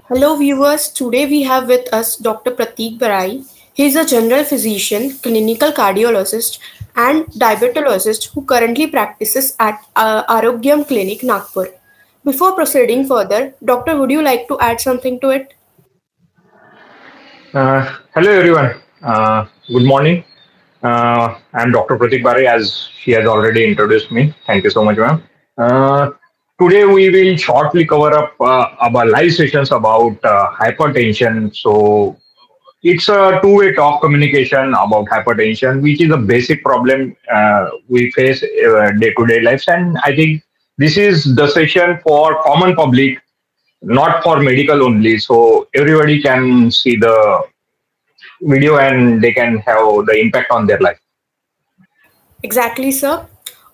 Hello viewers, today we have with us Dr. Pratik Barai. He is a general physician, clinical cardiologist and diabetologist who currently practices at Arogyam Clinic, Nagpur. Before proceeding further, doctor, would you like to add something to it? Hello everyone. Good morning. I'm Dr. Pratik Bare, as she has already introduced me. Thank you so much, ma'am. Uh, Today we will shortly cover up our live sessions about hypertension. So it's a two-way talk communication about hypertension, which is a basic problem we face day-to-day lives. And I think this is the session for common public, not for medical only. So everybody can see the video and they can have the impact on their life. Exactly, sir.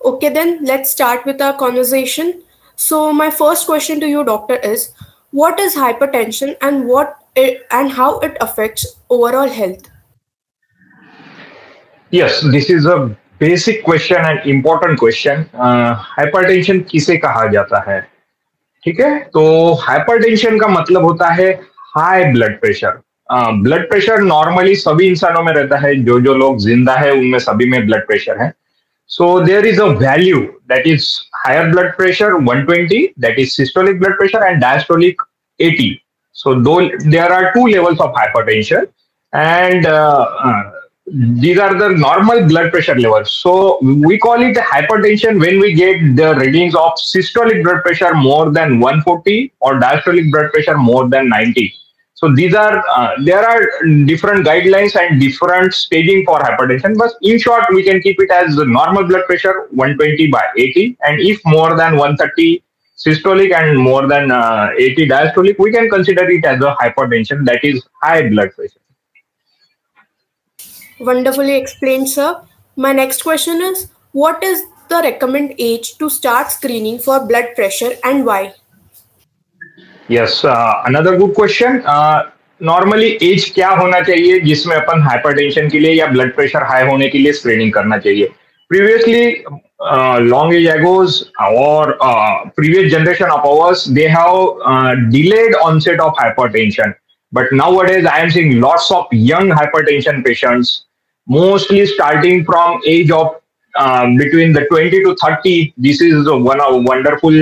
Okay, then let's start with our conversation. So, my first question to you, doctor, is what is hypertension and and how it affects overall health? Yes, this is a basic question and important question. Hypertension किसे कहा जाता है? ठीक है, तो hypertension का मतलब होता है high blood pressure. Blood pressure normally सभी इंसानों में रहता है. जो जो लोग जिंदा है उनमें सभी में ब्लड प्रेशर है. So there is a value that is higher blood pressure 120, that is systolic blood pressure, and diastolic 80. So though there are two levels of hypertension, and these are the normal blood pressure levels. So we call it hypertension when we get the readings of systolic blood pressure more than 140 or diastolic blood pressure more than 90. So these are there are different guidelines and different staging for hypertension. But in short, we can keep it as the normal blood pressure 120 by 80, and if more than 130 systolic and more than 80 diastolic, we can consider it as a hypertension, that is high blood pressure. Wonderfully explained, sir. My next question is what is the recommended age to start screening for blood pressure and why? Yes, another good question. Normally as क्या होना चाहिए जिसमें अपन hypertension के लिए या blood pressure high होने के लिए स्क्रीनिंग करना चाहिए? Previously long age ago's or previous generation of ours, they have delayed onset of hypertension. But nowadays, I am seeing lots of young hypertension patients, mostly starting from age of between the 20 to 30. This is one of wonderful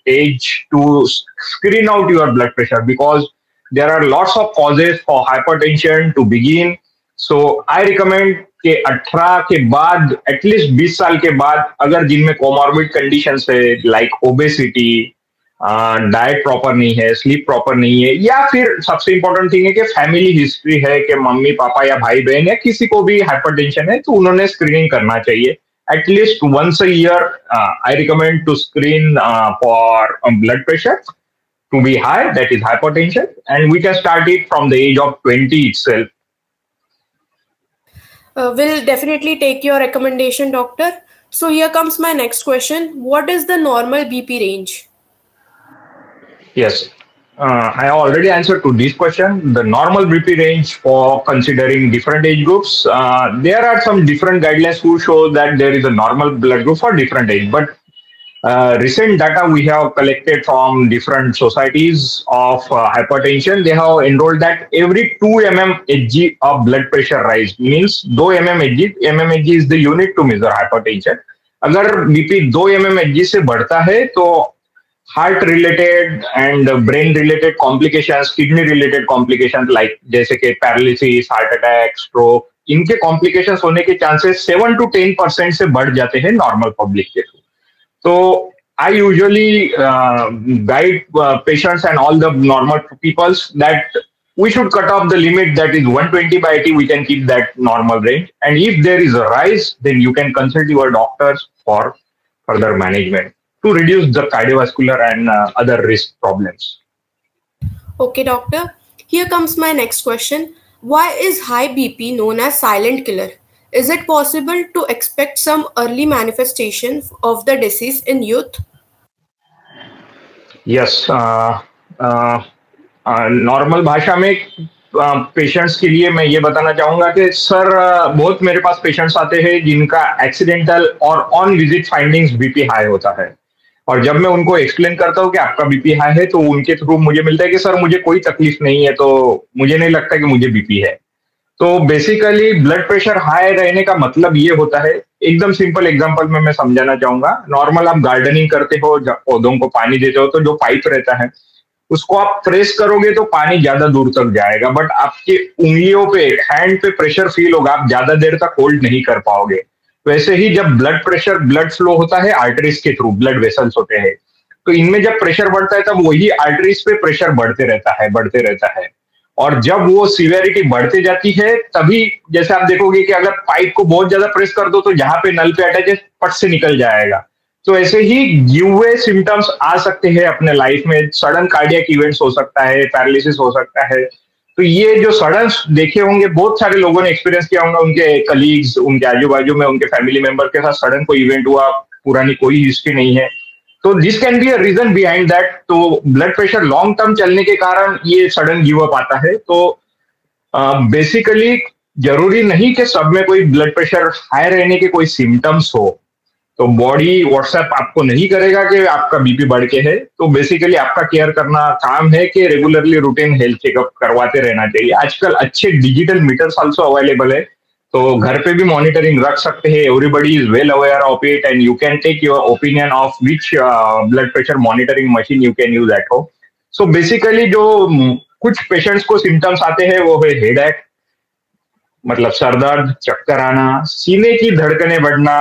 age to screen out your blood pressure because there are lots of causes for hypertension to begin. So I recommend कि 18 के बाद at least 20 साल के बाद अगर जिनमें comorbid conditions है like obesity, diet proper नहीं है, स्लीप प्रॉपर नहीं है, या फिर सबसे इंपॉर्टेंट थिंग है कि फैमिली हिस्ट्री है कि मम्मी पापा या भाई बहन या किसी को भी हाइपरटेंशन है, तो उन्होंने स्क्रीनिंग करना चाहिए. At least once a year, I recommend to screen for blood pressure to be high, that is hypertension, and we can start it from the age of 20 itself. We'll definitely take your recommendation, doctor. So here comes my next question. What is the normal BP range? Yes, I already answered to this question. The normal BP range for considering different age groups, there are some different guidelines who show that there is a normal blood group for different age. But recent data we have collected from different societies of hypertension, they have enrolled that every 2 mmHg of blood pressure rise means 2 mmHg. mmHg is the unit to measure hypertension. अगर BP 2 mmHg से बढ़ता है तो heart related and brain related complications, kidney related complications like जैसे कि paralysis, heart attack, stroke, इनके complications होने के चांसेस 7 to 10% से बढ़ जाते हैं नॉर्मल पब्लिक के through. So I usually guide patients and all the normal peoples that we should cut off the limit, that is 120 by 80. We can keep that normal range, and if there is a rise, then you can consult your doctors for further management to reduce the cardiovascular and other risk problems. Okay, doctor. Here comes my next question. Why is high BP known as silent killer? Is it possible to expect some early manifestation of the disease in youth? Yes. Normal भाषा में patients के लिए मैं ये बताना चाहूंगा कि sir बहुत मेरे पास पेशेंट्स आते हैं जिनका एक्सीडेंटल और on visit findings BP high होता है. और जब मैं उनको एक्सप्लेन करता हूँ कि आपका बीपी हाई है, तो उनके थ्रू मुझे मिलता है कि सर मुझे कोई तकलीफ नहीं है, तो मुझे नहीं लगता कि मुझे बीपी है। तो बेसिकली ब्लड प्रेशर हाई रहने का मतलब ये होता है, एकदम सिंपल एग्जांपल में मैं समझाना चाहूंगा। नॉर्मल आप गार्डनिंग करते हो, जब पौधों को पानी देते हो, तो जो पाइप रहता है उसको आप प्रेस करोगे तो पानी ज्यादा दूर तक जाएगा, बट आपकी उंगलियों पे, हैंड पे प्रेशर फील होगा, आप ज्यादा देर तक होल्ड नहीं कर पाओगे। वैसे ही जब ब्लड फ्लो होता है आर्टरीज के थ्रू, ब्लड वेसल्स होते हैं, तो इनमें जब प्रेशर बढ़ता है तब वही आर्टरीज पे प्रेशर बढ़ते रहता है। और जब वो सिवियरिटी बढ़ते जाती है, तभी जैसे आप देखोगे कि अगर पाइप को बहुत ज्यादा प्रेस कर दो तो जहां पे नल पे अटैच है पट से निकल जाएगा। तो ऐसे ही गिववे सिम्टम्स आ सकते हैं अपने लाइफ में, सडन कार्डियक इवेंट्स हो सकता है, पैरालिसिस हो सकता है। तो ये जो सडन देखे होंगे, बहुत सारे लोगों ने एक्सपीरियंस किया होगा, उनके कलीग्स, उनके आजू बाजू में उनके फैमिली मेंबर के साथ सडन कोई इवेंट हुआ, पुरानी कोई हिस्ट्री नहीं है, तो this can be a reason behind that. तो ब्लड प्रेशर लॉन्ग टर्म चलने के कारण ये सडन गिव अप आता है। तो बेसिकली जरूरी नहीं कि सब में कोई ब्लड प्रेशर हाई रहने के कोई सिम्टम्स हो, तो बॉडी व्हाट्सएप आपको नहीं करेगा कि आपका बीपी बढ़ के है। तो बेसिकली आपका केयर करना काम है कि रेगुलरली रूटीन हेल्थ चेकअप करवाते रहना चाहिए। आजकल अच्छे डिजिटल मीटर्स आल्सो अवेलेबल है, तो घर पे भी मॉनिटरिंग रख सकते हैं। Everybody is well aware of it and you can take your opinion of which blood pressure monitoring machine you can use at home. So basically जो कुछ पेशेंट्स को सिम्टम्स आते हैं वो है हेडेक, मतलब सर दर्द, चक्कर आना, सीने की धड़कनें बढ़ना,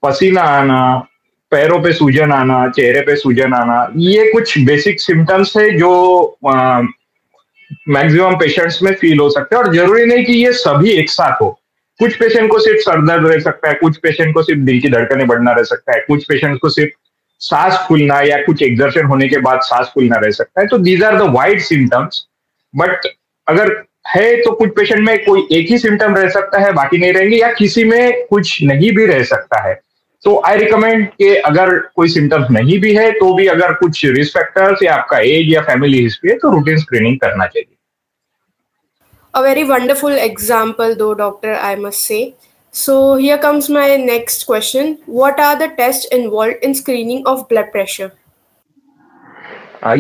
पसीना आना, पैरों पे सूजन आना, चेहरे पे सूजन आना। ये कुछ बेसिक सिम्टम्स है जो मैक्सिमम पेशेंट्स में फील हो सकते हैं, और जरूरी नहीं कि ये सभी एक साथ हो। कुछ पेशेंट को सिर्फ सर दर्द रह सकता है, कुछ पेशेंट को सिर्फ दिल की धड़कनें बढ़ना रह सकता है, कुछ पेशेंट को सिर्फ सांस फूलना या कुछ एक्सर्शन होने के बाद सांस फूलना रह सकता है। तो these are the wide symptoms. But अगर है तो कुछ पेशेंट में कोई एक ही सिम्टम रह सकता है, बाकी नहीं रहेंगे, या किसी में कुछ नहीं भी रह सकता है। तो आई रिकमेंड कि अगर कोई सिम्टम्स नहीं भी है तो भी अगर कुछ रिस्क फैक्टर्स या आपका एज या फैमिली हिस्ट्री है तो रूटीन स्क्रीनिंग करना चाहिए। A very wonderful example though, doctor, I must say. So here comes my next question. What are the tests involved in screening of blood pressure?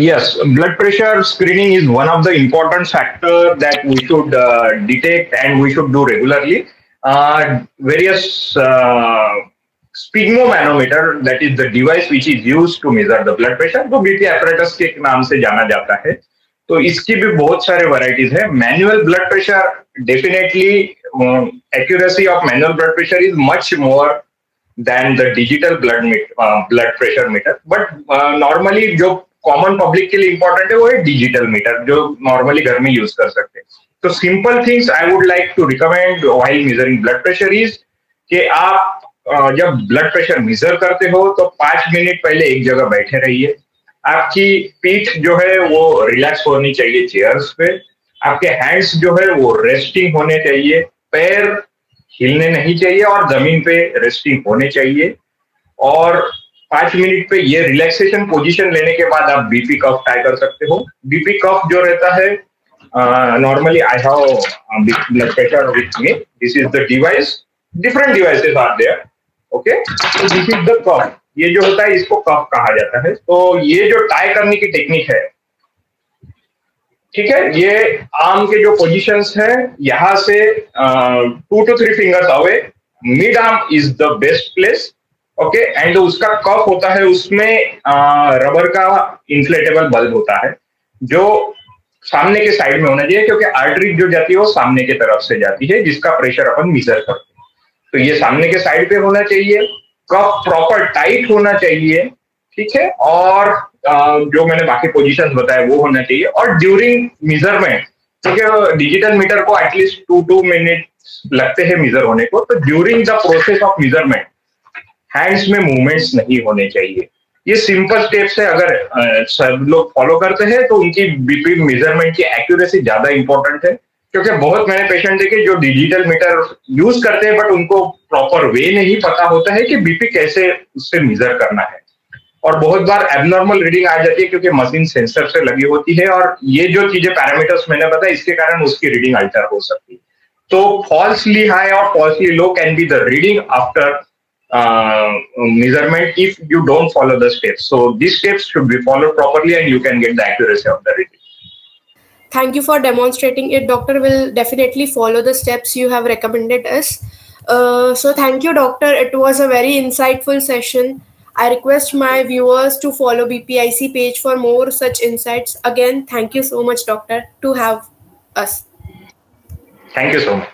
Yes, blood pressure screening is one of the important factors that we should detect and we should do regularly. Various sphygmomanometer, that is the device which is used to measure the blood pressure, वो BP apparatus के नाम से जाना जाता है। तो इसकी भी बहुत सारे वैरायटीज है। Manual blood pressure, definitely accuracy of manual blood pressure is much more than the digital blood pressure meter. But normally जो कॉमन पब्लिक के लिए इंपॉर्टेंट है वो है डिजिटल मीटर, जो नॉर्मली घर में यूज कर सकते हैं। तो simple things I would like to recommend while measuring blood pressure is कि आप जब ब्लड प्रेशर मेजर करते हो तो 5 मिनट पहले एक जगह बैठे रहिए। आपकी पीठ जो है वो रिलैक्स होनी चाहिए चेयर्स पे, आपके हैंड्स जो है वो रेस्टिंग होने चाहिए, पैर हिलने नहीं चाहिए और जमीन पे रेस्टिंग होने चाहिए। और 5 मिनट पे ये रिलैक्सेशन पोजीशन लेने के बाद आप बीपी कफ ट्राई कर सकते हो। बीपी कफ जो रहता है, normally I have blood pressure with me, this is the device, different devices are there, okay. तो दिस इज द कफ, ये जो होता है इसको कफ कहा जाता है। तो ये जो टाई करने की टेक्निक है, ठीक है, ये आर्म के जो पोजीशंस है, यहां से 2 to 3 fingers away, mid arm is the best place, okay. And उसका कफ होता है, उसमें रबर का इंफ्लेटेबल बल्ब होता है जो सामने के साइड में होना चाहिए, क्योंकि आर्टरी जो जाती है वो सामने की तरफ से जाती है, जिसका प्रेशर अपन मेजर करते हैं। तो ये सामने के साइड पे होना चाहिए, कफ प्रॉपर टाइट होना चाहिए, ठीक है। और जो मैंने बाकी पोजीशंस बताए वो होना चाहिए। और ड्यूरिंग मेजरमेंट, क्योंकि डिजिटल मीटर को एटलीस्ट 2 मिनट लगते हैं मेजर होने को, तो during the process of measurement hands में मूवमेंट्स नहीं होने चाहिए। ये सिंपल स्टेप्स है, अगर सब लोग फॉलो करते हैं तो उनकी बीपी मेजरमेंट की एक्यूरेसी ज्यादा इंपॉर्टेंट है। क्योंकि बहुत मैंने पेशेंट देखे जो डिजिटल मीटर यूज करते हैं, बट उनको प्रॉपर वे नहीं पता होता है कि बीपी कैसे उससे मेजर करना है, और बहुत बार एबनॉर्मल रीडिंग आ जाती है क्योंकि मशीन सेंसर से लगी होती है, और ये जो चीजें पैरामीटर्स मैंने बताया इसके कारण उसकी रीडिंग अल्टर हो सकती है। तो फॉल्सली हाई और falsely low can be the reading after measurement if you don't follow the steps. So these steps should be followed properly, and you can get the accuracy of the reading. Thank you for demonstrating it. Doctor will definitely follow the steps you have recommended us. So thank you, Doctor. It was a very insightful session. I request my viewers to follow BPIC page for more such insights. Again, thank you so much, Doctor, to have us. Thank you so much.